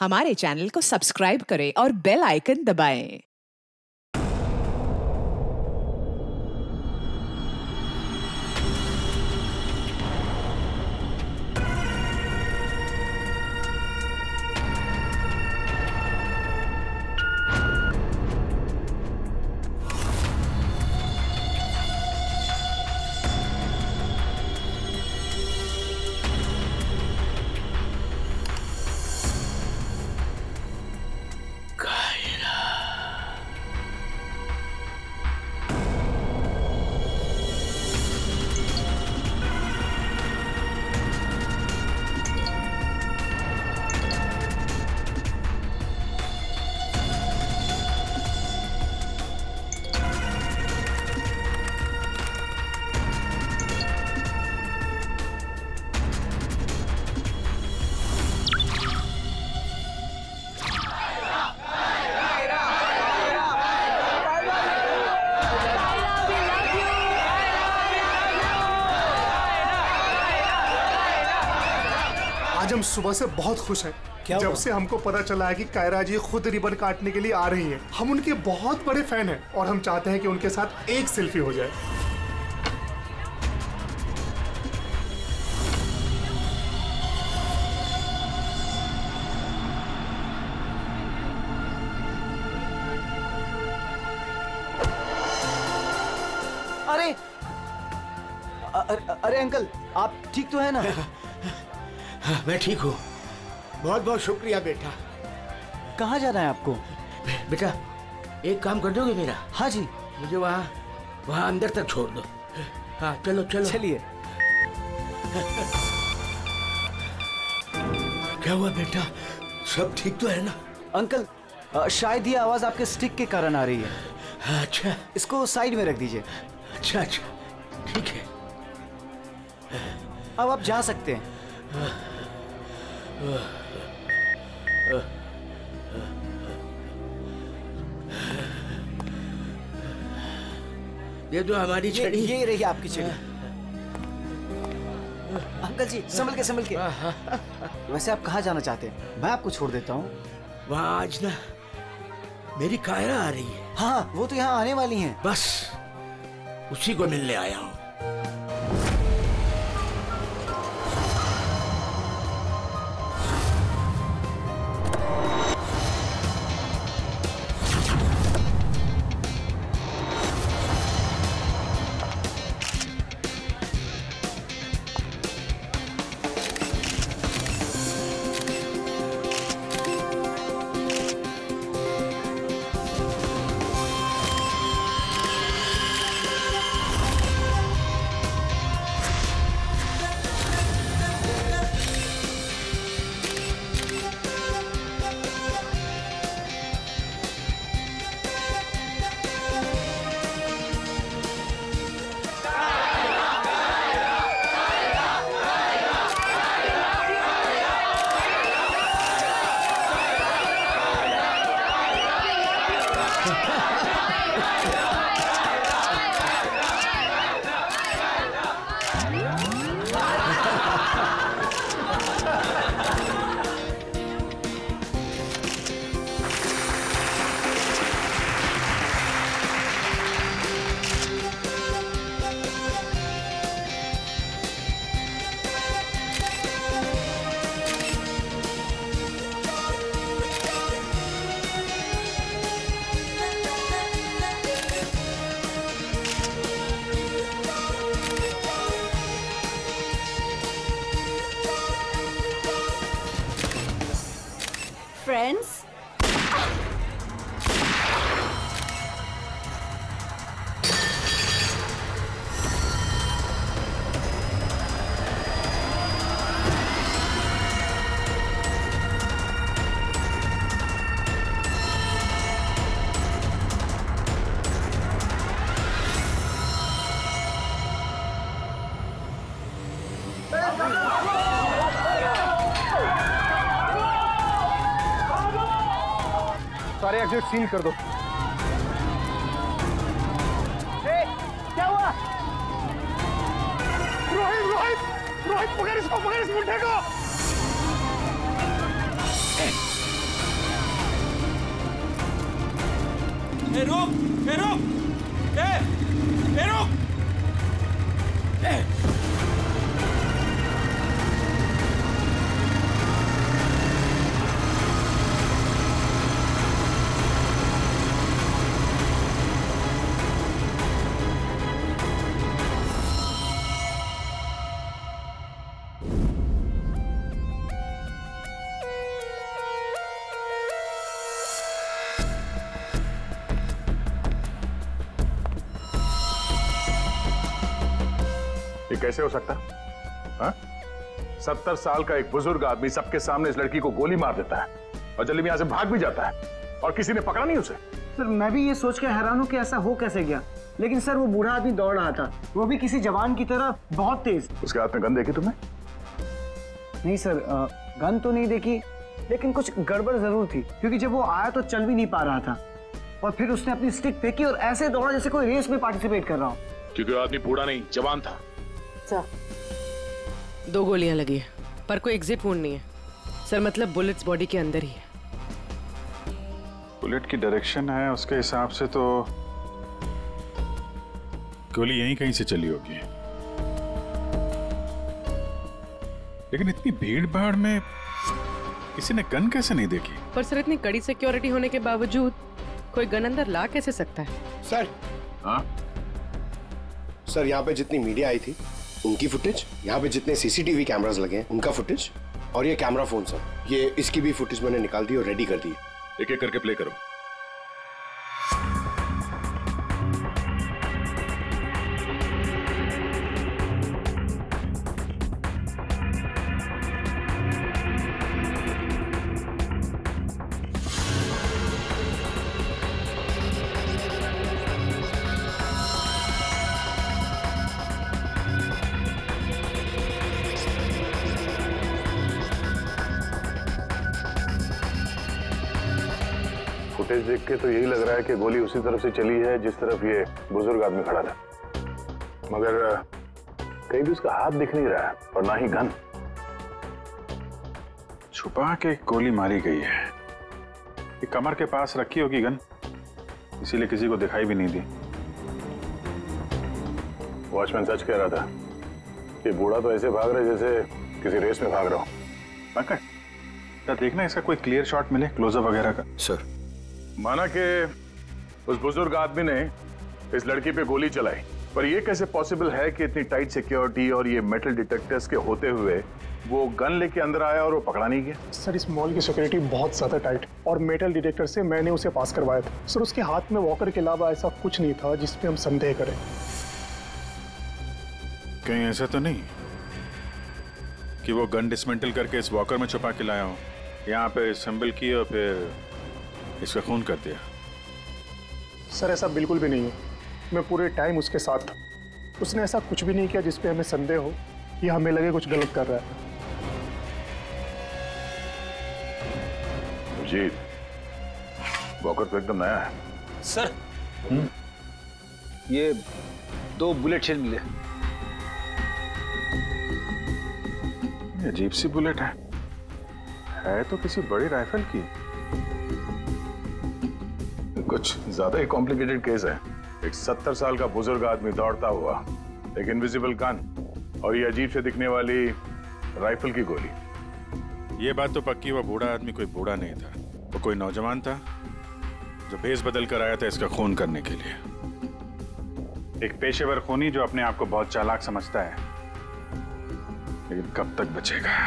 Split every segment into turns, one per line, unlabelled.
हमारे चैनल को सब्सक्राइब करें और बेल आइकन दबाएं।
आज हम सुबह से बहुत खुश हैं। जब से हमको पता चला है कि कायरा जी खुद रिबन काटने के लिए आ रही हैं। हम उनके बहुत बड़े फैन हैं और हम चाहते हैं कि उनके साथ एक सेल्फी हो जाए।
अरे अरे अंकल, आप ठीक तो है ना?
मैं ठीक हूँ। बहुत बहुत शुक्रिया बेटा।
कहाँ जाना है आपको?
बेटा एक काम कर दोगे मेरा?
हाँ जी।
मुझे वहाँ अंदर तक छोड़ दो। हाँ चलो चलो।
चलिए।
क्या हुआ बेटा, सब ठीक तो है ना?
अंकल शायद ये आवाज आपके स्टिक के कारण आ रही है।
अच्छा,
इसको साइड में रख दीजिए।
अच्छा अच्छा ठीक है।
अब आप जा सकते हैं।
ये तो हमारी छड़ी।
ये रही आपकी छड़ी। अंकल जी संभल के। वैसे आप कहाँ जाना चाहते हैं? मैं आपको छोड़ देता हूँ।
वहाँ आज ना मेरी कायरा आ रही है।
हाँ वो तो यहाँ आने वाली हैं।
बस उसी को मिलने आया हूँ।
Friends?
सारे एग्जिट सील कर दो।
क्या हुआ?
रोहित पकड़ इस मुंडे को।
ये कैसे हो सकता? हाँ? 70 साल का एक बुजुर्ग आदमी सबके सामने इस लड़की को गोली मार देता है और जल्दी में यहां से भाग भी जाता है और किसी ने पकड़ा नहीं उसे।
सर मैं भी ये सोच के हैरान हूँ कि ऐसा हो कैसे गया, लेकिन सर वो बूढ़ा आदमी दौड़ रहा था, वो भी किसी जवान की तरह बहुत तेज।
उसके हाथ में गन देखी तुमने?
नहीं सर, गन तो नहीं देखी, लेकिन कुछ गड़बड़ जरूर थी, क्योंकि जब वो आया तो चल भी नहीं पा रहा था और फिर उसने अपनी स्टिक फेंकी और ऐसे दौड़ा जैसे कोई रेस में पार्टिसिपेट कर रहा हो।
क्योंकि वो आदमी बूढ़ा नहीं जवान था।
2 गोलियां लगी है पर कोई एग्जिट वुंड नहीं है सर, मतलब बुलेट्स बॉडी के अंदर ही है।
बुलेट की डायरेक्शन है उसके हिसाब से तो गोली यहीं कहीं से चली होगी, लेकिन इतनी भीड़ भाड़ में किसी ने गन कैसे नहीं देखी?
पर सर इतनी कड़ी सिक्योरिटी होने के बावजूद कोई गन अंदर ला कैसे सकता है?
सर
हाँ
सर, यहाँ पे जितनी मीडिया आई थी उनकी फुटेज, यहाँ पे जितने सीसीटीवी कैमरास लगे हैं उनका फुटेज, और ये कैमरा फोन सर, ये इसकी भी फुटेज मैंने निकाल दी और रेडी कर दी।
एक एक करके प्ले करो। फुटेज देख के तो यही लग रहा है कि गोली उसी तरफ से चली है जिस तरफ ये बुजुर्ग आदमी खड़ा था, मगर कहीं भी उसका हाथ दिख नहीं रहा है और ना ही गन।
छुपा के गोली मारी गई है, ये कमर के पास रखी होगी गन, इसीलिए किसी को दिखाई भी नहीं दी।
वॉचमैन सच कह रहा था कि बूढ़ा तो ऐसे भाग रहा है जैसे किसी रेस में भाग रहा हो।
पंकज क्या देखना इसका कोई क्लियर शॉट मिले, क्लोजअप वगैरह का?
सर
माना कि उस बुजुर्ग आदमी ने इस लड़की पे गोली चलाई, पर यह कैसे पॉसिबल है कि इतनी टाइट सिक्योरिटी और ये मेटल डिटेक्टर्स के होते हुए वो गन लेके अंदर आया और वो पकड़ा नहीं गया?
सर इस मॉल की सिक्योरिटी बहुत ज्यादा टाइट और मेटल डिटेक्टर से मैंने उसे पास करवाया था। सर उसके हाथ में वॉकर के अलावा ऐसा कुछ नहीं था जिसपे हम संदेह करें।
कहीं ऐसा तो नहीं कि वो गन डिसमेंटल करके इस वॉकर में छुपा के लाया हो, यहाँ पे असेंबल की और फिर इसका खून कर दिया?
सर ऐसा बिल्कुल भी नहीं है, मैं पूरे टाइम उसके साथ था, उसने ऐसा कुछ भी नहीं किया जिसपे हमें संदेह हो या हमें लगे कुछ गलत कर रहा है।
जी वॉकर तो एकदम नया है।
सर ये 2 बुलेट शेल मिले।
अजीब सी बुलेट है तो किसी बड़ी राइफल की।
कुछ ज्यादा ही कॉम्प्लिकेटेड केस है। एक 70 साल का बुजुर्ग आदमी दौड़ता हुआ, एक इनविजिबल गन और ये अजीब से दिखने वाली राइफल की गोली।
ये बात तो पक्की, वो बूढ़ा आदमी कोई बूढ़ा नहीं था, वो कोई नौजवान था जो भेस बदल कर आया था इसका खून करने के लिए। एक पेशेवर खूनी जो अपने आप को बहुत चालाक समझता है, लेकिन कब तक बचेगा?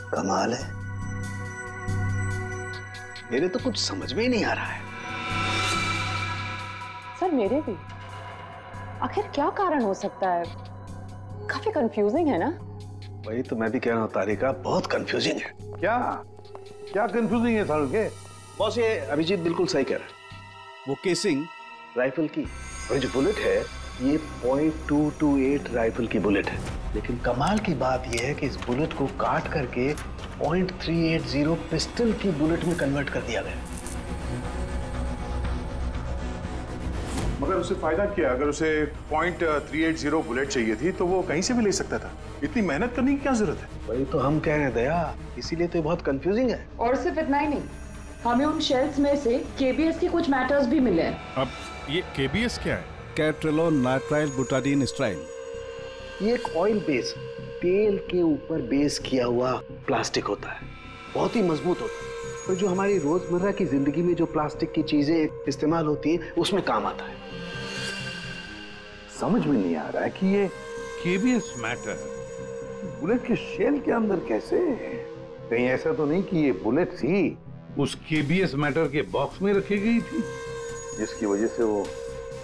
कमाल है, मेरे तो कुछ समझ में ही नहीं आ रहा है।
सर मेरे भी। आखिर क्या कारण हो सकता है? काफी कंफ्यूजिंग है ना?
वही तो मैं भी कह रहा हूँ तारिका, बहुत कंफ्यूजिंग है। क्या क्या कंफ्यूजिंग है सारुण के? बॉस ये अभिजीत बिल्कुल सही कह रहा है। वो केसिंग राइफल की और जो बुलेट है ये .228 राइफल की बुलेट है, लेकिन कमाल की बात यह है कि इस बुलेट को काट करके .380 पिस्टल की बुलेट में कन्वर्ट कर दिया गया।
मगर उसे फायदा क्या? अगर उसे .380 बुलेट चाहिए थी तो वो कहीं से भी ले सकता था। इतनी मेहनत करने की क्या जरूरत है?
वही तो हम कह रहे हैं दया, इसीलिए तो बहुत कंफ्यूजिंग है।
और सिर्फ इतना ही नहीं, हमें उन शेल्स में से केबीएस के कुछ मैटर्स भी मिले हैं।
अब ये केबीएस क्या है?
कैट्रेलोन नाइट्राइल बुटाडीन स्ट्राइल। ये एक ऑयल बेस, तेल के ऊपर बेस किया हुआ प्लास्टिक होता है, बहुत ही मजबूत होता है, और जो हमारी रोजमर्रा की जिंदगी में जो प्लास्टिक की चीजें इस्तेमाल होती है उसमें काम आता है।
समझ में नहीं आ रहा है कि ये केबीएस मैटर बुलेट के शेल के अंदर कैसे? कहीं ऐसा तो नहीं कि ये बुलेट थी उस केबीएस मैटर के बॉक्स में रखी गई थी जिसकी वजह से वो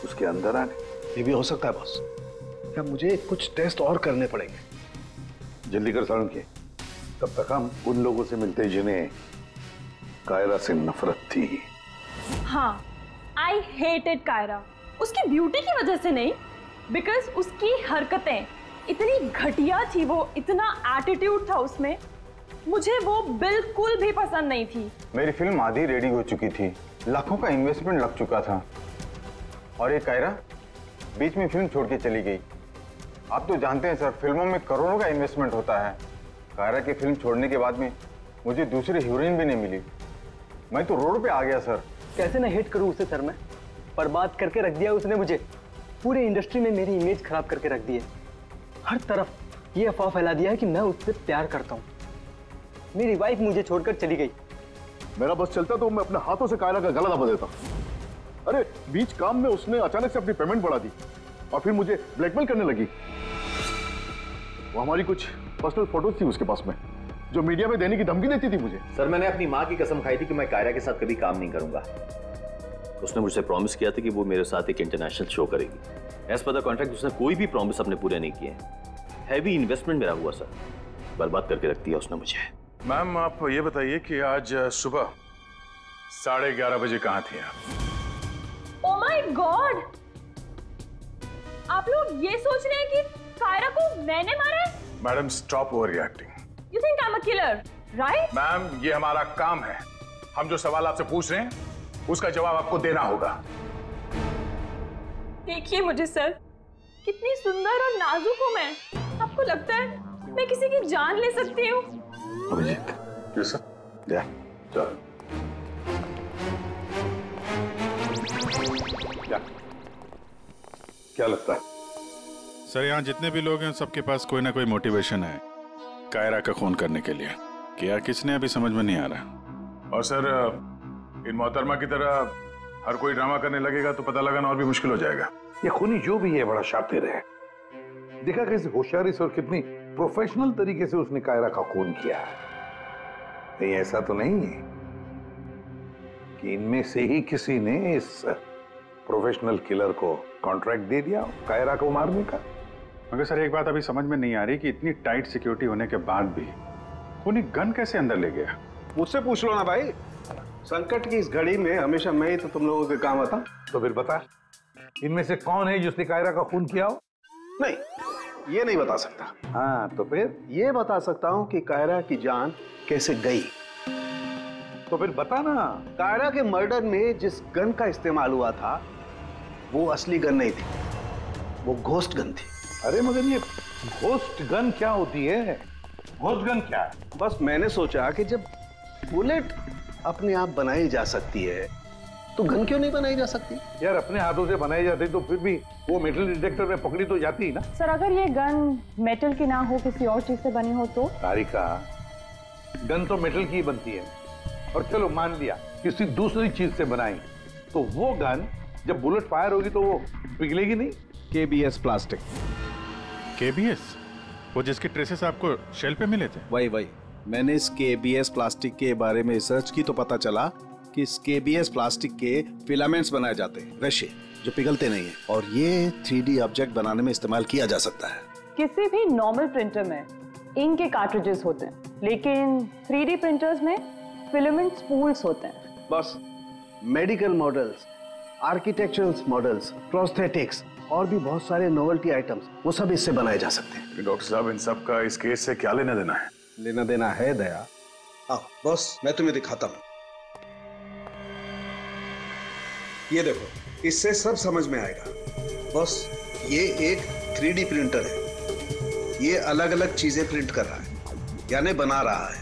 उसके अंदर आ गए?
ये भी हो सकता है बॉस। क्या मुझे कुछ टेस्ट और करने पड़ेंगे?
जल्दी कर सारुण के, तब तक हम उन लोगों से मिलते जिन्हें कायरा से नफरत थी।
हाँ, आई हेटेड कायरा। उसकी ब्यूटी की वजह से नहीं, बिकॉज उसकी हरकतें इतनी घटिया थी, वो इतना एटीट्यूड था उसमें, मुझे वो बिल्कुल भी पसंद नहीं थी।
मेरी फिल्म आधी रेडी हो चुकी थी, लाखों का इन्वेस्टमेंट लग चुका था, और ये कायरा बीच में फिल्म छोड़ के चली गई। आप तो जानते हैं सर, फिल्मों में करोड़ों का इन्वेस्टमेंट होता है। कायरा की फिल्म छोड़ने के बाद में मुझे दूसरी हीरोइन भी नहीं मिली। मैं तो रोड पे आ गया सर।
कैसे ना हिट करूं उसे सर मैं? बर्बाद करके रख दिया उसने मुझे, पूरे इंडस्ट्री में मेरी इमेज खराब करके रख दी है। हर तरफ ये अफवाह फैला दिया है कि मैं उससे प्यार करता हूँ। मेरी वाइफ मुझे छोड़कर चली गई।
मेरा बस चलता तो मैं अपने हाथों से कायरा का गला दबा देता। अरे बीच काम में उसने अचानक से अपनी पेमेंट बढ़ा दी और फिर मुझे ब्लैकमेल करने लगी। वो हमारी कुछ पर्सनल फोटोज थी उसके पास में जो मीडिया में देने की धमकी देती थी मुझे।
सर मैंने अपनी माँ की कसम खाई थी कि मैं कायरा के साथ कभी काम नहीं करूंगा। उसने मुझसे प्रॉमिस किया था कि वो मेरे साथ एक इंटरनेशनल शो करेगी। एज पर द कॉन्ट्रैक्ट उसने कोई भी प्रॉमिस अपने पूरे नहीं किए। हैवी इन्वेस्टमेंट मेरा हुआ सर, बर्बाद करके रख दिया उसने मुझे।
मैम आप ये बताइए कि आज सुबह 11:30 बजे कहाँ थी आप?
ओह माय गॉड, आप लोग ये सोच रहे हैं कि कायरा को मैंने मारा है?
Madam stop over reacting.
You think I'm a killer, right?
Ma'am ये हमारा काम है, हम जो सवाल आपसे पूछ रहे हैं उसका जवाब आपको देना होगा।
देखिए मुझे सर, कितनी सुंदर और नाजुक हूँ मैं। आपको लगता है मैं किसी की जान ले सकती हूँ?
Abhijit,
yes sir.
या चल। क्या लगता है?
सर यहाँ जितने भी लोग हैं सबके पास कोई ना कोई मोटिवेशन है कायरा का खून करने के लिए। क्या किसने अभी समझ में नहीं आ रहा। और सर इन मोहतरमा की तरह हर कोई ड्रामा करने लगेगा तो पता लगाना और भी मुश्किल हो जाएगा।
ये खूनी जो भी है बड़ा शातिर है। देखा कैसे होशियारी से और कितनी प्रोफेशनल तरीके से उसने कायरा का खून किया है। कहीं ऐसा तो नहीं है कि इनमें से ही किसी ने इस प्रोफेशनल किलर को कॉन्ट्रैक्ट दे दिया कायरा को मारने का?
मगर सर एक बात अभी समझ में नहीं आ रही कि इतनी टाइट सिक्योरिटी होने के बाद भी खूनी गन कैसे अंदर ले गया?
मुझसे पूछ लो ना भाई, संकट की इस घड़ी में हमेशा मैं ही तो तुम लोगों के काम आता।
तो फिर बता, इनमें से कौन है जिसने कायरा का खून किया हो?
नहीं, ये नहीं बता सकता। हाँ तो फिर ये बता सकता हूँ कि कायरा की जान कैसे गई।
तो फिर बता ना।
कायरा के मर्डर में जिस गन का इस्तेमाल हुआ था वो असली गन नहीं थी, वो घोस्ट गन थी।
अरे मगर ये घोस्ट गन क्या होती है? घोस्ट गन क्या है?
बस मैंने सोचा कि जब बुलेट अपने आप बनाई जा सकती है तो गन क्यों नहीं बनाई जा सकती?
यार अपने हाथों से बनाई जाती तो फिर भी वो मेटल डिटेक्टर में पकड़ी तो जाती ना।
सर अगर ये गन मेटल की ना हो, किसी और चीज से बनी हो तो?
तारिका, गन तो मेटल की ही बनती है, और चलो मान लिया किसी दूसरी चीज से बनाई तो वो गन जब बुलेट फायर होगी तो वो पिघलेगी नहीं।
KBS plastic.
केबीएस? वो जिसके ट्रेसेस आपको शेल पे मिले थे?
वही मैंने इस केबीएस प्लास्टिक के बारे में रिसर्च की तो पता चला कि इस केबीएस प्लास्टिक के फिलामेंट्स बनाए जाते हैं, रेशे जो पिघलते नहीं है, और ये 3D ऑब्जेक्ट बनाने में इस्तेमाल किया जा सकता है।
किसी भी नॉर्मल प्रिंटर में इंक के कार्ट्रिजेस होते हैं, लेकिन 3D प्रिंटर्स में फिलामेंट स्पूल्स होते हैं।
बस medical models, architectural models, prosthetics और भी बहुत सारे नोवेल्टी आइटम्स वो सब इससे बनाए जा सकते हैं।
डॉक्टर साहब, इन सब का इस केस से क्या लेना देना है?
लेना देना है दया।
आओ बॉस, मैं तुम्हें दिखाता हूं। ये देखो, इससे सब समझ में आएगा। बॉस, ये एक 3D प्रिंटर है। ये अलग अलग चीजें प्रिंट कर रहा है, यानी बना रहा है।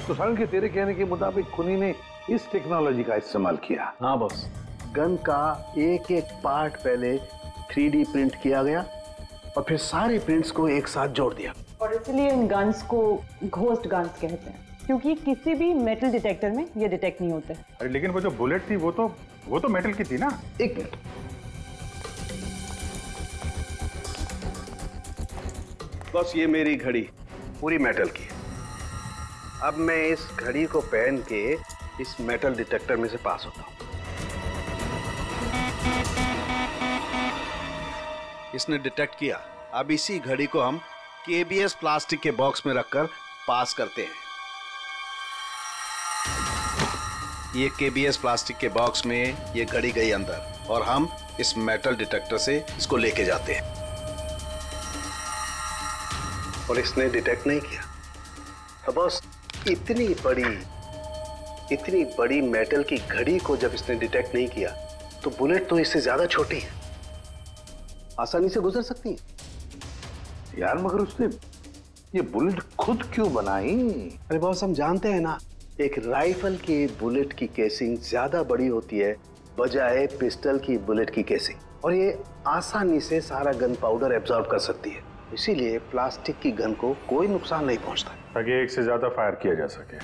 तो सारण के तेरे कहने के मुताबिक खुनी ने इस टेक्नोलॉजी का इस्तेमाल किया।
हाँ बॉस, गन का एक एक पार्ट पहले 3D प्रिंट किया गया और फिर सारे प्रिंट्स को एक साथ जोड़ दिया।
और इसलिए इन गन्स को घोस्ट गन्स कहते हैं, क्योंकि किसी भी मेटल डिटेक्टर में ये डिटेक्ट नहीं होते।
अरे लेकिन वो जो बुलेट थी वो तो मेटल की थी ना।
एक मिनट, बस ये मेरी घड़ी पूरी मेटल की है। अब मैं इस घड़ी को पहन के इस मेटल डिटेक्टर में से पास होता हूं। इसने डिटेक्ट किया। अब इसी घड़ी को हम KBS प्लास्टिक के बॉक्स में रखकर पास करते हैं। ये KBS प्लास्टिक के बॉक्स में ये घड़ी गई अंदर और हम इस मेटल डिटेक्टर से इसको लेके जाते हैं और इसने डिटेक्ट नहीं किया। तो बस इतनी बड़ी मेटल की घड़ी को जब इसने डिटेक्ट नहीं किया तो बुलेट तो इससे ज्यादा छोटी है, आसानी से गुजर सकती है।
यार मगर उसने ये बुलेट खुद क्यों बनाई?
अरे बॉस, हम जानते हैं ना, एक राइफल की बुलेट की केसिंग ज्यादा बड़ी होती है बजाय पिस्टल की बुलेट की केसिंग, और ये आसानी से सारा गन पाउडर एब्जॉर्ब कर सकती है। इसीलिए प्लास्टिक की गन को कोई नुकसान नहीं पहुंचता,
ताकि एक से ज्यादा फायर किया जा सके।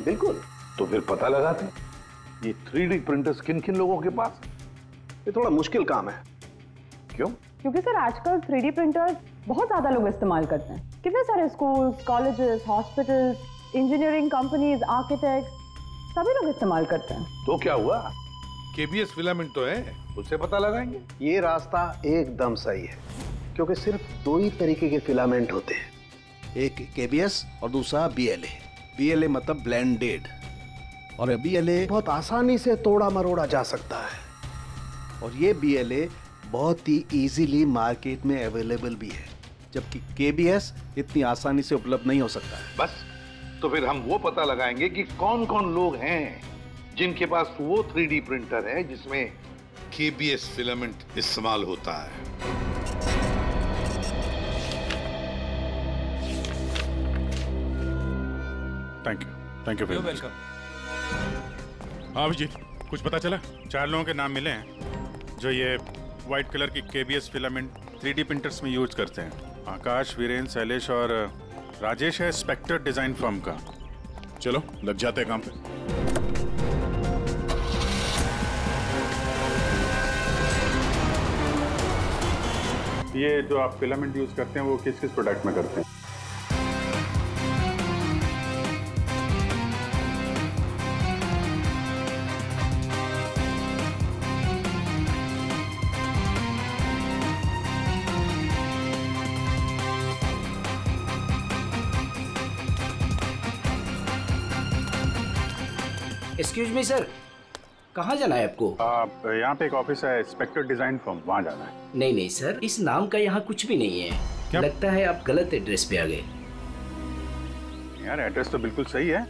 बिल्कुल।
तो फिर पता लगाते ये 3D प्रिंटर्स किन किन लोगों के पास?
ये थोड़ा मुश्किल काम है।
क्यों?
क्योंकि सर आजकल 3D प्रिंटर्स बहुत ज्यादा लोग इस्तेमाल करते हैं। कितने सारे schools, colleges, hospitals, engineering companies, architects सभी लोग इस्तेमाल करते हैं।
तो क्या हुआ? KBS फिलामेंट तो है, उससे पता लगाएंगे।
ये रास्ता एकदम सही है, क्योंकि सिर्फ दो ही तरीके के फिलामेंट होते हैं, एक KBS और दूसरा BLA। BLA मतलब ब्लेंडेड, और BLA बहुत आसानी से तोड़ा मरोड़ा जा सकता है, और ये BLA बहुत ही इजीली मार्केट में अवेलेबल भी है, जबकि KBS इतनी आसानी से उपलब्ध नहीं हो सकता है।
बस, तो फिर हम वो पता लगाएंगे कि कौन कौन लोग हैं जिनके पास वो 3D प्रिंटर है जिसमें KBS फिलामेंट इस्तेमाल होता है।
Thank you very much. हाँ अभिजीत, कुछ पता चला? 4 लोगों के नाम मिले हैं जो ये व्हाइट कलर की KBS फिलामेंट 3D प्रिंटर्स में यूज करते हैं। आकाश, वीरेन, शैलेश और राजेश है स्पेक्टर डिजाइन फर्म का। चलो लग जाते हैं काम पे। ये जो आप फिलामेंट यूज करते हैं वो किस किस प्रोडक्ट में करते हैं?
एक्सक्यूज मी सर, कहाँ जाना है आपको?
यहाँ पे एक ऑफिस है स्पेक्टर डिजाइन फर्म, वहाँ जाना है।
नहीं सर, इस नाम का यहाँ कुछ भी नहीं है। क्या? लगता है आप गलत एड्रेस पे आ गए।
यार एड्रेस तो बिल्कुल सही है,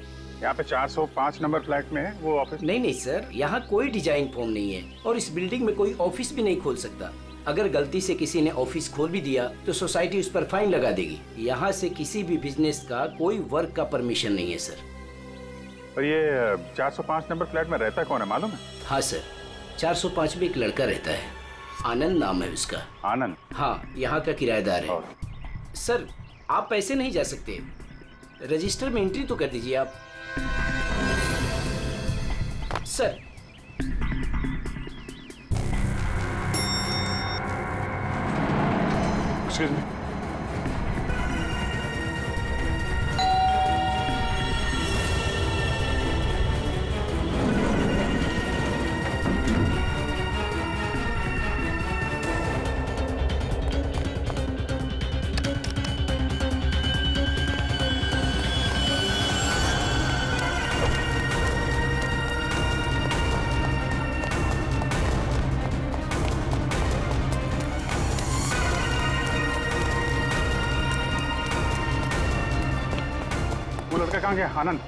यहाँ पे 405 नंबर फ्लैट में है वो ऑफिस।
नहीं सर, यहाँ कोई डिजाइन फर्म नहीं है और इस बिल्डिंग में कोई ऑफिस भी नहीं खोल सकता। अगर गलती से किसी ने ऑफिस खोल भी दिया तो सोसाइटी उस पर फाइन लगा देगी। यहाँ से किसी भी बिजनेस का कोई वर्क का परमिशन नहीं है सर।
और ये 405 नंबर फ्लैट में रहता कौन है मालूम है?
हाँ सर, 405 में एक लड़का रहता है, आनंद नाम है उसका।
आनंद?
हाँ, यहाँ का किराएदार है। सर आप ऐसे नहीं जा सकते, रजिस्टर में एंट्री तो कर दीजिए आप। सर
एक्सक्यूज मी, लड़का कहाँ गया? आनंद।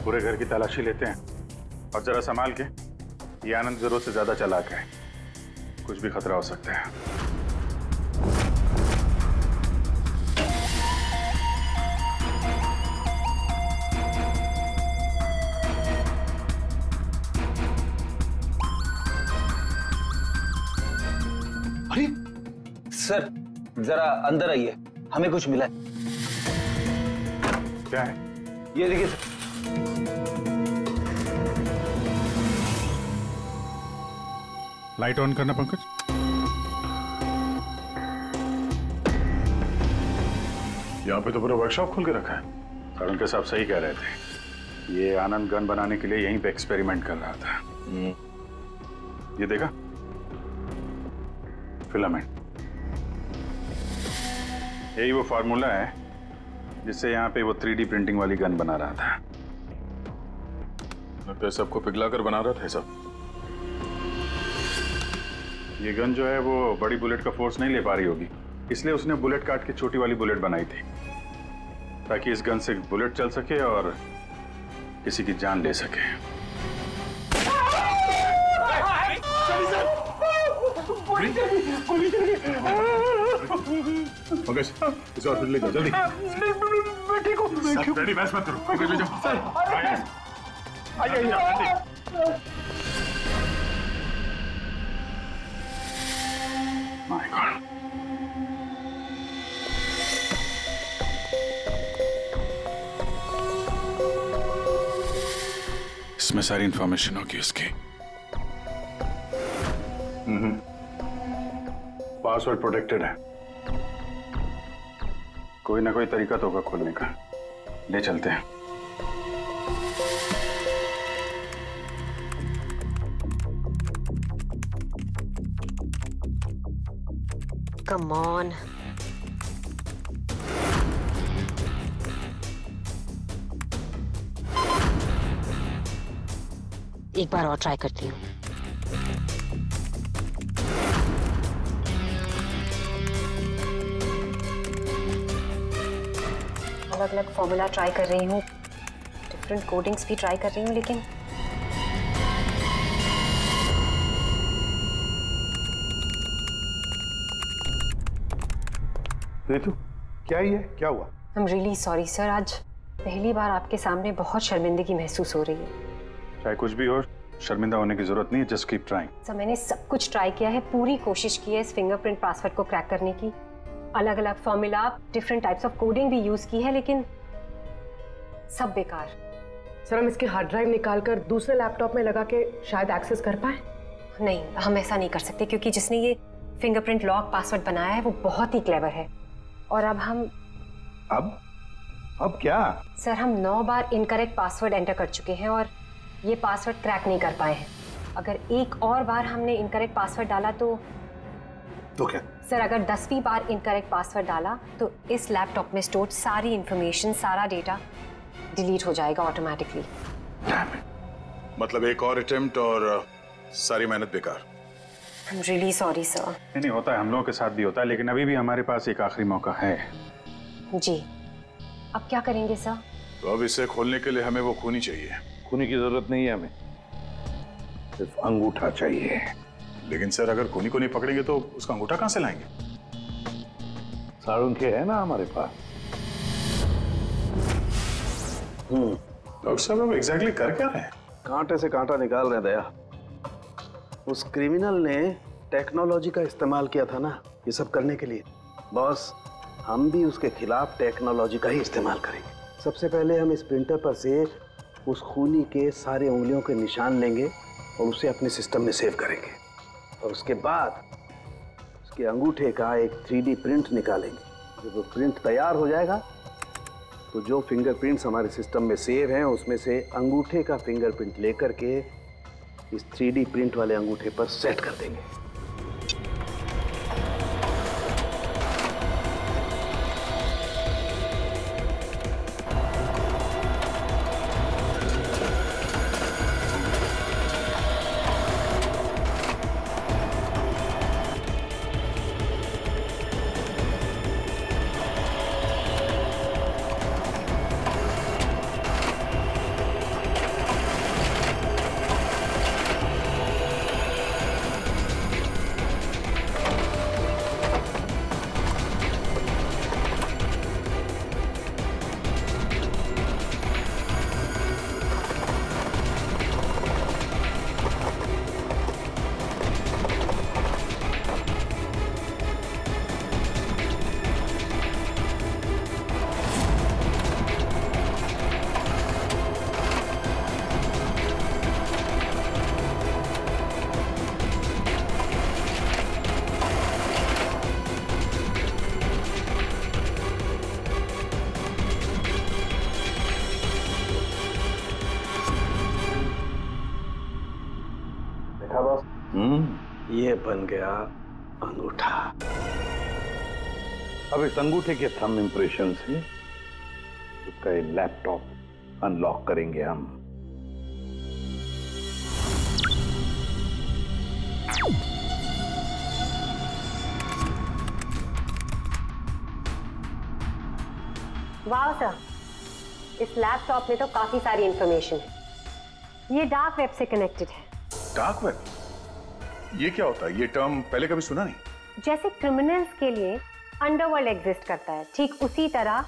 पूरे घर की तलाशी लेते हैं और जरा संभाल के। ये आनंद जरूरत से ज्यादा चालाक है, कुछ भी खतरा हो सकता है।
अरे सर जरा अंदर आइए, हमें कुछ मिला है।
क्या है?
ये देखिए सर।
लाइट ऑन करना पंकज। यहाँ पे तो पूरा वर्कशॉप खोल के रखा है। सारुण के साहब सही कह रहे थे, ये आनंद गन बनाने के लिए यहीं पे एक्सपेरिमेंट कर रहा था। ये देखा, फिलामेंट। यही वो फार्मूला है जिससे यहाँ पे वो 3D प्रिंटिंग वाली गन बना रहा था। लगता है सबको पिघला कर बना रहा था सब। ये गन जो है वो बड़ी बुलेट का फोर्स नहीं ले पा रही होगी, इसलिए उसने बुलेट काट के छोटी वाली बुलेट बनाई थी, ताकि इस गन से बुलेट चल सके और किसी की जान ले सके। पंकज, इस हॉस्पिटल ले जाओ जल्दी।
मैं ठीक हूँ।
डैडी बहस मत करो, पंकज ले जाओ। My God. इसमें सारी इंफॉर्मेशन होगी उसकी। पासवर्ड प्रोटेक्टेड है, कोई ना कोई तरीका तो होगा खोलने का। ले चलते हैं।
Come on. एक बार और ट्राई करती हूँ। अलग अलग फॉर्मूला ट्राई कर रही हूँ, डिफरेंट कोडिंग्स भी ट्राई कर रही हूँ, लेकिन
रितु, क्या ही है? क्या हुआ?
I am really sorry sir, आज पहली बार आपके सामने बहुत शर्मिंदगी महसूस हो रही है।
चाहे कुछ भी हो, शर्मिंदा होने की जरूरत नहीं है, जस्ट कीप ट्राइंग।
सर मैंने सब कुछ ट्राई किया है, पूरी कोशिश की है इस फिंगरप्रिंट पासवर्ड को क्रैक करने की, अलग अलग formula, different types of coding भी यूज की है, लेकिन सब बेकार।
सर हम इसकी हार्ड ड्राइव निकाल कर दूसरे लैपटॉप में लगा के शायद एक्सेस कर पाए।
नहीं, हम ऐसा नहीं कर सकते, क्योंकि जिसने ये फिंगरप्रिंट लॉक पासवर्ड बनाया है वो बहुत ही क्लेवर है, और अब हम
अब क्या?
सर हम 9 बार इनकरेक्ट पासवर्ड एंटर कर चुके हैं और ये पासवर्ड क्रैक नहीं कर पाए हैं। अगर एक और बार हमने इनकरेक्ट पासवर्ड डाला तो
क्या?
सर अगर 10वीं बार इनकरेक्ट पासवर्ड डाला तो इस लैपटॉप में स्टोर्ड सारी इंफॉर्मेशन, सारा डेटा डिलीट हो जाएगा ऑटोमेटिकली।
मतलब एक और अटेम्प्ट और सारी मेहनत बेकार।
I am really sorry sir.
नहीं होता है, हम लोगों के साथ भी होता है, लेकिन अभी भी हमारे पास एक आखिरी मौका है।
जी, अब क्या करेंगे सर?
तो अब इसे खोलने के लिए हमें वो खूनी चाहिए।
खूनी की जरूरत नहीं है हमें, सिर्फ अंगूठा चाहिए।
लेकिन सर अगर खूनी को नहीं पकड़ेंगे तो उसका अंगूठा कहां से लाएंगे?
सारुण के है ना हमारे पास।
डॉक्टर साहब अब एग्जैक्टली कर क्या रहे हैं?
कांटे से कांटा निकाल रहे दया। उस क्रिमिनल ने टेक्नोलॉजी का इस्तेमाल किया था ना ये सब करने के लिए। बॉस, हम भी उसके खिलाफ टेक्नोलॉजी का ही इस्तेमाल करेंगे। सबसे पहले हम इस प्रिंटर पर से उस खूनी के सारे उंगलियों के निशान लेंगे और उसे अपने सिस्टम में सेव करेंगे, और उसके बाद उसके अंगूठे का एक 3D प्रिंट निकालेंगे। जब वो प्रिंट तैयार हो जाएगा तो जो फिंगरप्रिंट्स हमारे सिस्टम में सेव हैं उसमें से अंगूठे का फिंगरप्रिंट लेकर के इस 3D प्रिंट वाले अंगूठे पर सेट कर देंगे। देखा बॉस? ये बन गया अंगूठा। अब इस अंगूठे के थंब इंप्रेशन से उसका ये लैपटॉप अनलॉक करेंगे हम।
वाह सर, इस लैपटॉप में तो काफी सारी इंफॉर्मेशन है। ये डार्क वेब से कनेक्टेड है।
Dark web? ये क्या होता है? ये टर्म पहले कभी सुना नहीं।
जैसे क्रिमिनल्स के लिए अंडरवर्ल्ड एग्जिस्ट करता है, ठीक उसी तरह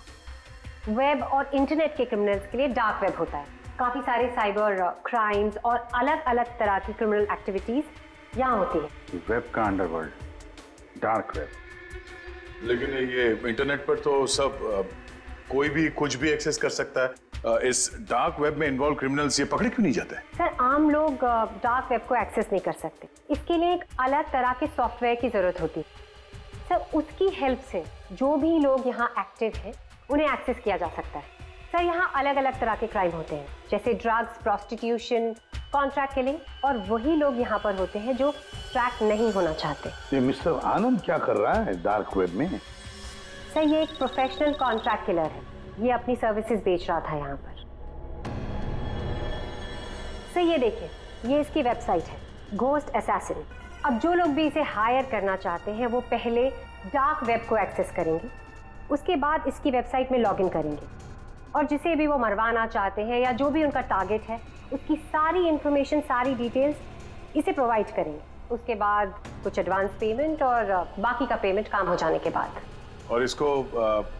वेब और इंटरनेट के क्रिमिनल्स के लिए डार्क वेब होता है। काफी सारे साइबर क्राइम्स और अलग अलग तरह की क्रिमिनल एक्टिविटीज यहाँ होती है।
वेब का अंडरवर्ल्ड, डार्क वेब।
लेकिन ये इंटरनेट पर तो सब कोई भी कुछ भी एक्सेस कर सकता है। इस डार्क वेब में इन्वॉल्व क्रिमिनल्स ये पकड़े क्यों नहीं जाते?
सर, आम लोग डार्क वेब को एक्सेस नहीं कर सकते। इसके लिए एक अलग तरह के सॉफ्टवेयर की जरूरत होती है। सर, उसकी हेल्प से जो भी लोग यहाँ एक्टिव हैं उन्हें एक्सेस किया जा सकता है। सर, यहाँ अलग अलग तरह के क्राइम होते हैं, जैसे ड्रग्स, प्रोस्टिट्यूशन, कॉन्ट्रैक्ट किलिंग, और वही लोग यहाँ पर होते हैं जो ट्रैक नहीं होना चाहते।
ये मिस्टर आनंद क्या कर रहा है डार्क वेब में?
सर, ये एक प्रोफेशनल कॉन्ट्रैक्ट किलर है। ये अपनी सर्विसेज बेच रहा था यहाँ पर। सर, ये देखिए, ये इसकी वेबसाइट है, घोस्ट असैसिन। अब जो लोग भी इसे हायर करना चाहते हैं वो पहले डार्क वेब को एक्सेस करेंगे, उसके बाद इसकी वेबसाइट में लॉगिन करेंगे, और जिसे भी वो मरवाना चाहते हैं या जो भी उनका टारगेट है उसकी सारी इंफॉर्मेशन, सारी डिटेल्स इसे प्रोवाइड करेंगे। उसके बाद कुछ एडवांस पेमेंट और बाकी का पेमेंट काम हो जाने के बाद।
और इसको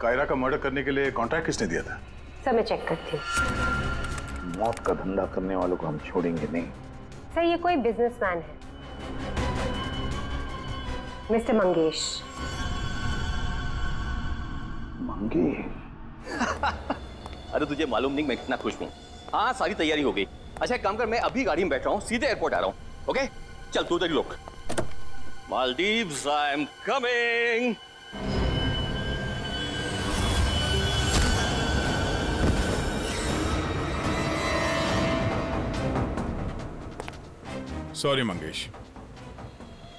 कायरा का मर्डर करने के लिए कॉन्ट्रैक्ट किसने दिया था?
सर, मैं चेक करती हूँ।
मौत का धंधा करने वालों को हम छोड़ेंगे नहीं।
सर, ये कोई बिजनेसमैन है, मिस्टर मंगेश।
अरे तुझे मालूम नहीं मैं कितना खुश हूँ। हाँ, सारी तैयारी हो गई। अच्छा, एक काम कर, मैं अभी गाड़ी में बैठ रहा हूँ, सीधे एयरपोर्ट आ रहा हूँ। ओके, चल तू उधर लोग। Maldives, I am coming.
Sorry Mangesh,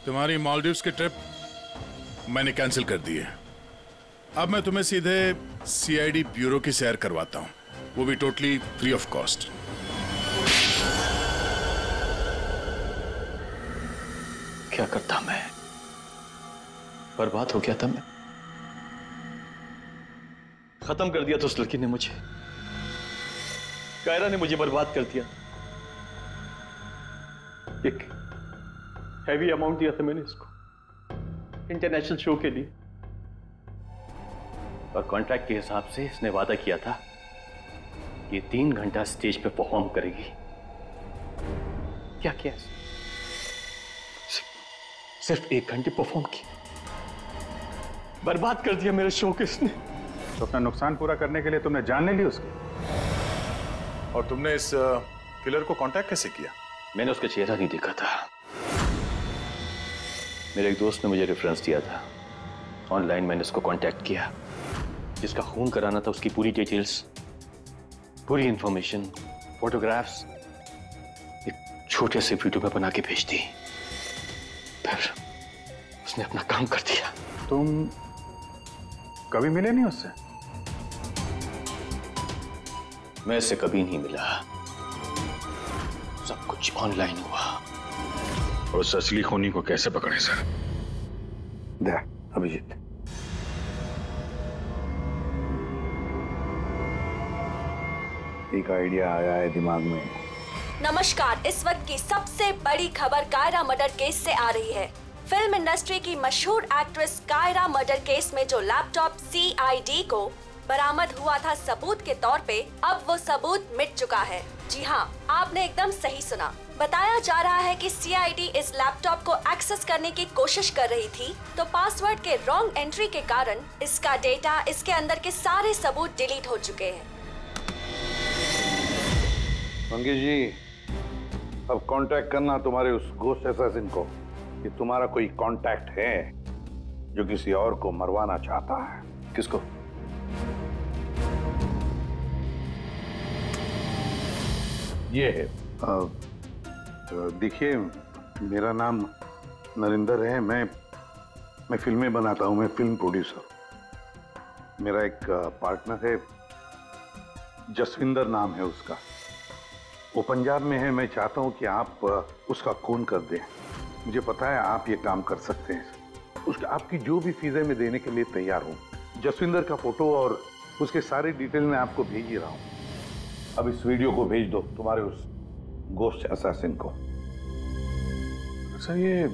तुम्हारी मालदीव्स की ट्रिप मैंने कैंसिल कर दी है। अब मैं तुम्हें सीधे सीआईडी ब्यूरो की सैर करवाता हूं, वो भी टोटली फ्री ऑफ कॉस्ट।
क्या करता मैं? बर्बाद हो गया था मैं। खत्म कर दिया तो उस लड़की ने मुझे, कायरा ने मुझे बर्बाद कर दिया। एक हैवी अमाउंट दिया था मैंने इसको इंटरनेशनल शो के लिए, और कॉन्ट्रैक्ट के हिसाब से इसने वादा किया था कि 3 घंटा स्टेज पे परफॉर्म करेगी। क्या किया? सिर्फ 1 घंटे परफॉर्म किया, बर्बाद कर दिया मेरे शो को इसने।
तो अपना नुकसान पूरा करने के लिए तुमने जान ले ली उसकी?
और तुमने इस किलर को कांटेक्ट कैसे किया?
मैंने उसका चेहरा नहीं देखा था। मेरे एक दोस्त ने मुझे रेफरेंस दिया था। ऑनलाइन मैंने उसको कांटेक्ट किया। जिसका खून कराना था उसकी पूरी डिटेल्स, पूरी इंफॉर्मेशन, फोटोग्राफ्स एक छोटे से वीडियो में बना के भेज दी। फिर उसने अपना काम कर दिया।
तुम कभी मिले नहीं उससे?
मैं इससे कभी नहीं मिला, सब कुछ ऑनलाइन हुआ।
और उस असली खूनी को कैसे पकड़े सर?
दे अभिजीत, एक आइडिया आया है दिमाग में।
नमस्कार, इस वक्त की सबसे बड़ी खबर कायरा मर्डर केस से आ रही है। फिल्म इंडस्ट्री की मशहूर एक्ट्रेस कायरा मर्डर केस में जो लैपटॉप सीआईडी को बरामद हुआ था सबूत के तौर पे, अब वो सबूत मिट चुका है। जी हाँ, आपने एकदम सही सुना। बताया जा रहा है कि सीआईडी इस लैपटॉप को एक्सेस करने की कोशिश कर रही थी, तो पासवर्ड के रॉन्ग एंट्री के कारण इसका डेटा, इसके अंदर के सारे सबूत डिलीट हो चुके हैं।
मंगेश जी, अब कांटेक्ट करना तुम्हारे उस घोस्ट असैसिन को कि तुम्हारा कोई कांटेक्ट है जो किसी और को मरवाना चाहता है।
किसको?
ये है। देखिए,
मेरा नाम नरेंद्र है। मैं फिल्में बनाता हूँ। मैं फिल्म प्रोड्यूसर। मेरा एक पार्टनर है, जसविंदर नाम है उसका। वो पंजाब में है। मैं चाहता हूँ कि आप उसका खून कर दें। मुझे पता है आप ये काम कर सकते हैं। उसका आपकी जो भी फीसें मैं देने के लिए तैयार हूँ। जसविंदर का फोटो और उसके सारे डिटेल मैं आपको भेज ही रहा हूँ। अब इस वीडियो को भेज दो तुम्हारे उस गोस्ट असैसिन को।
सर ये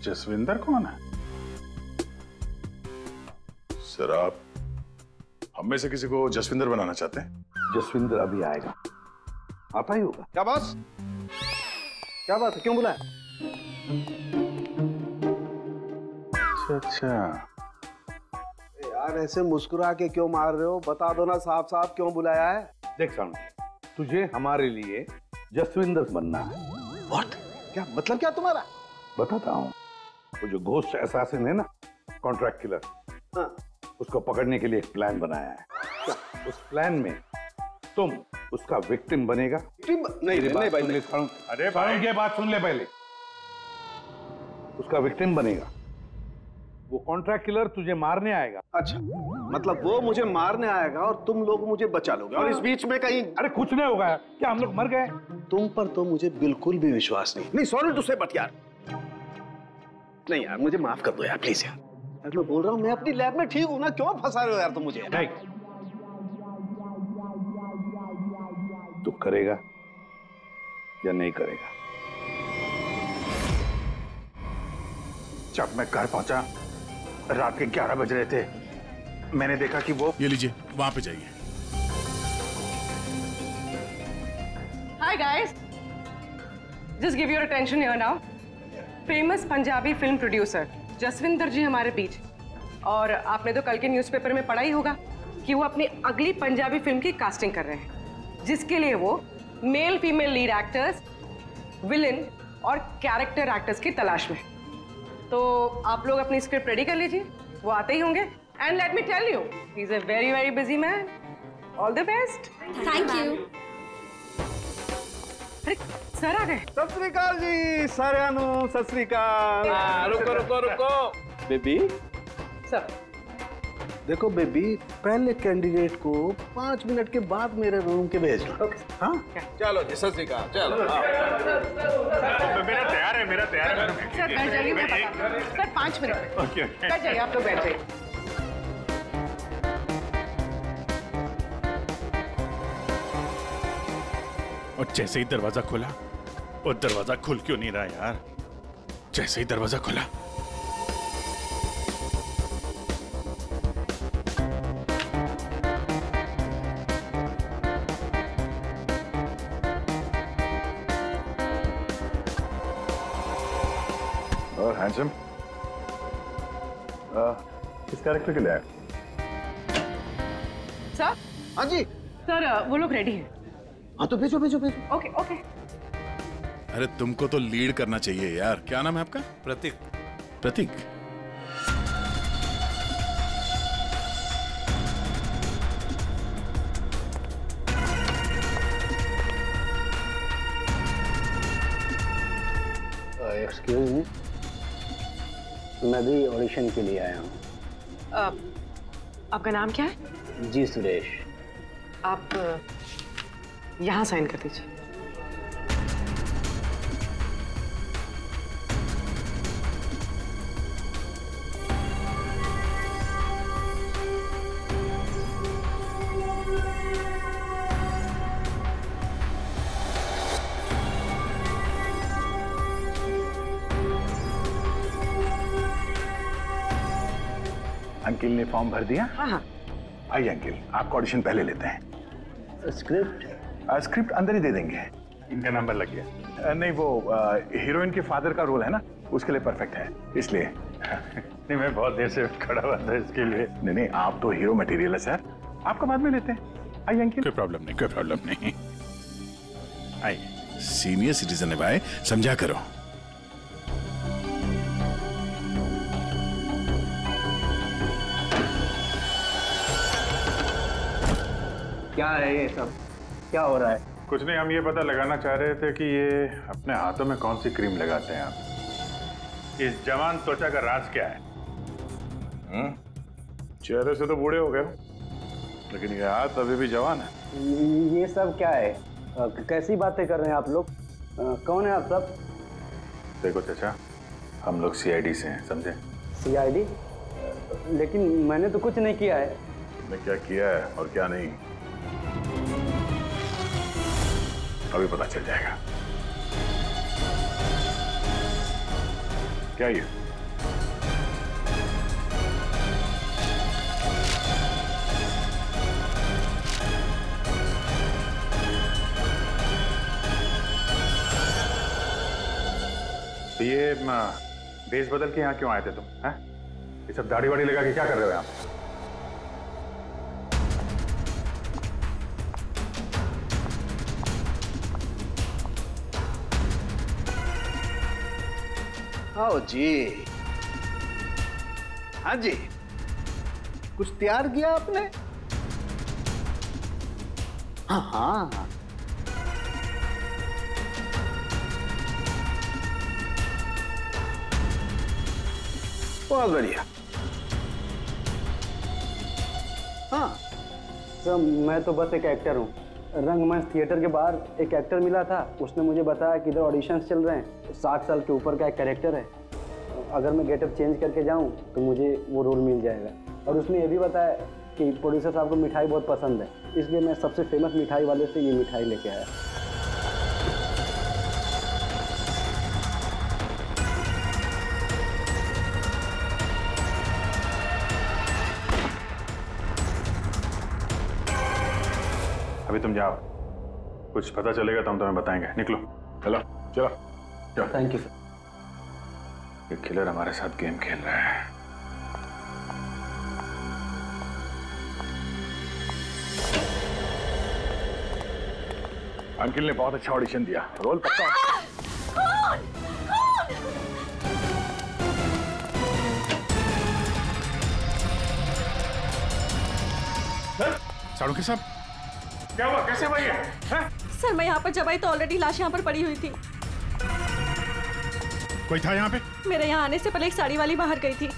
जसविंदर कौन है?
सर आप हम में से किसी को जसविंदर बनाना चाहते हैं?
जसविंदर अभी आएगा, आता ही होगा।
क्या बॉस? क्या बात है, क्यों बुलाया?
अच्छा
यार ऐसे मुस्कुरा के क्यों मार रहे हो? बता दो ना साफ साफ क्यों बुलाया है।
देख सामने, तुझे हमारे लिए जसविंदर बनना है।
What? क्या मतलब क्या तुम्हारा?
बताता हूँ। वो जो घोस्ट असैसिन है ना, कॉन्ट्रैक्ट किलर,
हाँ।
उसको पकड़ने के लिए एक प्लान बनाया है। क्या? उस प्लान में तुम उसका विक्टिम बनेगा।
नहीं भाई।
अरे भाई ये बात सुन ले पहले। उसका विक्टिम बनेगा। वो कॉन्ट्रैक्ट किलर तुझे मारने आएगा।
अच्छा, मतलब वो मुझे मारने आएगा और तुम लोग मुझे बचा लोगे और इस बीच में कहीं।
अरे कुछ नहीं होगा। क्या हम लोग मर गए?
तुम पर तो मुझे बिल्कुल भी विश्वास नहीं। सॉरी टू से, बट यार नहीं यार, मुझे माफ कर दो यार प्लीज यार। मैं बोल रहा हूँ मैं अपनी लैब में ठीक हूँ ना, क्यों फंसा रहे हो यार तुम मुझे?
नहीं, तू करेगा या नहीं करेगा?
जब मैं घर पहुंचा रात के 11 बज रहे थे, मैंने देखा कि वो।
ये लीजिए, वहां पे जाइए।
Hi guys, just give your attention here now. Famous Punjabi film producer Jaswinder ji हमारे बीच। और आपने तो कल के न्यूज़पेपर में पढ़ा ही होगा कि वो अपनी अगली पंजाबी फिल्म की कास्टिंग कर रहे हैं, जिसके लिए वो male female lead actors, villain और कैरेक्टर एक्टर्स की तलाश में। तो आप लोग अपनी स्क्रिप्ट रेडी कर लीजिए, वो आते ही होंगे। And let me tell you, he is a very very busy man. All the best.
Thank you.
अरे सर आ गए।
सत श्री अकाल जी साਰਿਆਂ ਨੂੰ। सत श्री अकाल। रुको बेबी।
सर
देखो बेबी, पहले कैंडिडेट को 5 मिनट के बाद मेरे रूम के भेजना। हाँ चलो जी, सत श्री अकाल। चलो
मेरा तैयार है।
सर बैठ जाइए, मैं बता दूं। Sir 5 minute.
ओके
बैठ जाइए, आप लोग बैठ जाइए।
और जैसे ही दरवाजा खुला, और दरवाजा खुल क्यों नहीं रहा यार? जैसे ही दरवाजा खुला, और हैंडसम किस कैरेक्टर के लिए आए?
सर।
हाँ जी
सर, वो लोग रेडी हैं।
हाँ तो भेजो।
Okay okay.
अरे तुमको तो लीड करना चाहिए यार। क्या नाम है आपका?
प्रतीक।
प्रतीक।
एक्सक्यूज मी, मैं भी ऑडिशन के लिए आया हूँ।
आपका नाम क्या है?
जी सुरेश।
आप यहाँ साइन कर दीजिए।
अंकिल ने फॉर्म भर दिया?
हाँ।
आइए अंकिल, आपका ऑडिशन पहले लेते हैं। स्क्रिप्ट अंदर ही दे देंगे। इनका नंबर लग गया। नहीं, वो हीरोइन के फादर का रोल है ना, उसके लिए परफेक्ट है, इसलिए। नहीं, मैं बहुत देर से खड़ा हुआ था इसके लिए। नहीं, आप तो हीरो मटेरियल है सर, आपका बाद में लेते हैं। आइए अंकिल।
कोई प्रॉब्लम नहीं। आइए, सीनियर सिटीजन है भाई, समझा करो।
क्या है ये सब? क्या हो रहा है?
कुछ नहीं, हम ये पता लगाना चाह रहे थे कि ये अपने हाथों में कौन सी क्रीम लगाते हैं आप। इस जवान त्वचा का राज क्या है? चेहरे से तो बूढ़े हो गए हो, लेकिन ये हाथ अभी भी जवान है।
ये सब क्या है? कैसी बातें कर रहे हैं आप लोग? कौन है आप सब?
देखो चाचा, हम लोग CID से हैं, समझे?
CID? लेकिन मैंने तो कुछ नहीं किया है।
तुमने क्या किया है और क्या नहीं, अभी पता चल जाएगा। क्या ये? तो ये भेष बदल के यहाँ क्यों आए थे तुम? हैं? ये सब दाढ़ी वाड़ी लगा के क्या कर रहे हो यहाँ?
आओ जी। हाँ जी, कुछ तैयार किया आपने? हाँ हाँ, बहुत बढ़िया।
हाँ सर, मैं तो बस एक एक्टर हूँ। रंगमंच थिएटर के बाहर एक एक्टर मिला था, उसने मुझे बताया कि इधर ऑडिशंस चल रहे हैं, 60 साल के ऊपर का एक कैरेक्टर है, अगर मैं गेटअप चेंज करके जाऊँ तो मुझे वो रोल मिल जाएगा। और उसने ये भी बताया कि प्रोड्यूसर साहब को मिठाई बहुत पसंद है, इसलिए मैं सबसे फेमस मिठाई वाले से ये मिठाई लेके आया।
अभी तुम जाओ, कुछ पता चलेगा तो हम तुम्हें बताएंगे। निकलो, चलो चलो चलो।
Thank you sir.
ये किलर हमारे साथ गेम खेल रहा है। अंकिल ने बहुत अच्छा ऑडिशन दिया, रोल पक्का। साड़ू साहब, क्या हुआ? कैसे हुआ ये?
सर मैं यहाँ पर जब आई तो ऑलरेडी लाश यहाँ पर पड़ी हुई थी।
कोई था यहाँ पे?
मेरे यहाँ आने से पहले एक साड़ी वाली बाहर गई थी।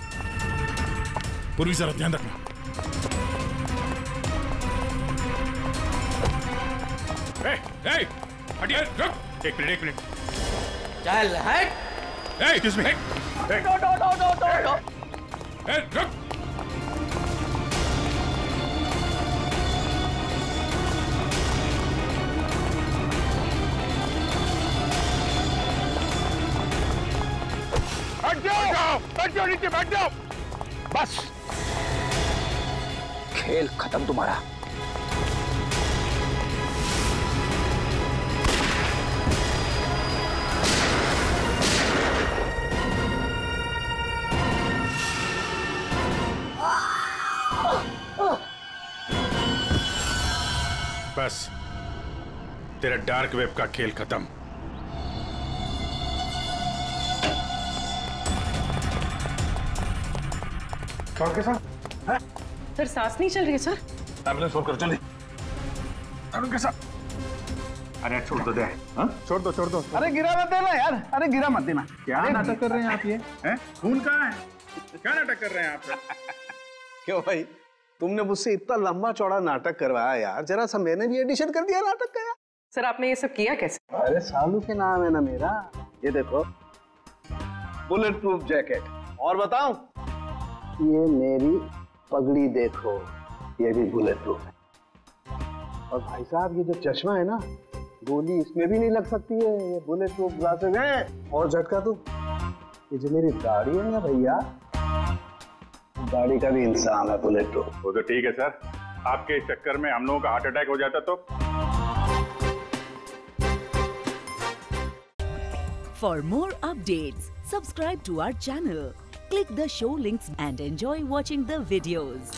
पूर्वी जरा ध्यान रखना। हटिए, रुक। एक मिनट।
चल हट।
Excuse me. रुक। बैठ जाओ नीचे, बैठ जाओ। बस
खेल खत्म तुम्हारा।
बस तेरा डार्क वेब का खेल खत्म।
डॉक्टर साहब, सर सांस नहीं चल रही है सर।
एम्बुलेंस फोन करो जल्दी। अरुण के साथ। अरे छोड़ दो दे। हाँ? छोड़ दो।
अरे गिरा मत देना यार, अरे गिरा मत देना।
क्या नाटक कर रहे हैं आप ये? हैं? खून कहाँ है? क्या नाटक कर रहे हैं आप?
क्यों भाई, तुमने मुझसे इतना लंबा चौड़ा नाटक करवाया यार, जरा सा मैंने भी एडिशन कर दिया नाटक का यार।
सर आपने ये सब किया कैसे?
अरे सालू के नाम है ना मेरा। ये देखो, बुलेट प्रूफ जैकेट। और बताऊं, ये मेरी पगड़ी देखो, ये भी बुलेट प्रूफ है। और भाई साहब ये जो चश्मा है ना, गोली इसमें भी नहीं लग सकती है, ये बुलेट प्रूफ ग्लासेस है। और झटका तू, ये जो मेरी दाढ़ी है ना भैया, दाढ़ी का भी इंसान है बुलेट प्रूफ।
वो तो ठीक है सर, आपके इस चक्कर में हम लोगों का हार्ट अटैक हो जाता तो।
For more updates, subscribe to our channel, click the show links and enjoy watching the videos.